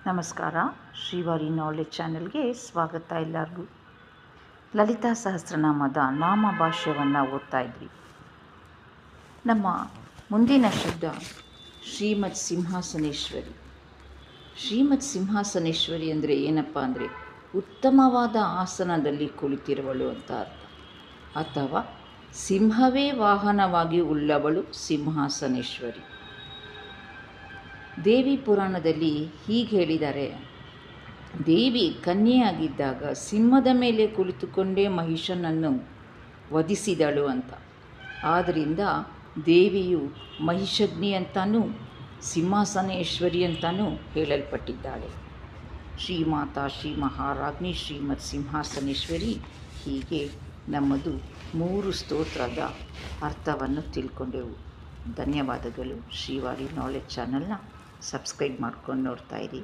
ನಮಸ್ಕಾರ. ಶ್ರೀವಾರಿ ನಾಲೆಡ್ಜ್ ಚಾನೆಲ್ಗೆ ಸ್ವಾಗತ. ಎಲ್ಲರಿಗೂ ಲಲಿತಾ ಸಹಸ್ರನಾಮದ ನಾಮಭಾಷ್ಯವನ್ನು ಓದ್ತಾ ಇದ್ವಿ. ನಮ್ಮ ಮುಂದಿನ ಶಬ್ದ ಶ್ರೀಮತ್ ಸಿಂಹಾಸನೇಶ್ವರಿ. ಶ್ರೀಮತ್ ಸಿಂಹಾಸನೇಶ್ವರಿ ಅಂದರೆ ಏನಪ್ಪ ಅಂದರೆ ಉತ್ತಮವಾದ ಆಸನದಲ್ಲಿ ಕುಳಿತಿರುವಳು ಅಂತ ಅರ್ಥ, ಅಥವಾ ಸಿಂಹವೇ ವಾಹನವಾಗಿ ಉಳ್ಳವಳು ಸಿಂಹಾಸನೇಶ್ವರಿ. ದೇವಿ ಪುರಾಣದಲ್ಲಿ ಹೀಗೆ ಹೇಳಿದ್ದಾರೆ, ದೇವಿ ಕನ್ಯೆಯಾಗಿದ್ದಾಗ ಸಿಂಹದ ಮೇಲೆ ಕುಳಿತುಕೊಂಡೇ ಮಹಿಷನನ್ನು ವಧಿಸಿದಳು ಅಂತ. ಆದ್ದರಿಂದ ದೇವಿಯು ಮಹಿಷಗ್ನಿ ಅಂತಲೂ ಸಿಂಹಾಸನೇಶ್ವರಿ ಅಂತಲೂ ಹೇಳಲ್ಪಟ್ಟಿದ್ದಾಳೆ. ಶ್ರೀಮಾತಾ ಶ್ರೀ ಮಹಾರಾಜ್ಞಿ ಶ್ರೀಮತ್ ಸಿಂಹಾಸನೇಶ್ವರಿ. ಹೀಗೆ ನಮ್ಮದು 3 ಸ್ತೋತ್ರದ ಅರ್ಥವನ್ನು ತಿಳ್ಕೊಂಡೆವು. ಧನ್ಯವಾದಗಳು. ಶ್ರೀವಾರಿ ನಾಲೆಡ್ಜ್ ಚಾನಲ್ನ ಸಬ್ಸ್ಕ್ರೈಬ್ ಮಾಡ್ಕೊಂಡು ನೋಡ್ತಾಯಿರಿ.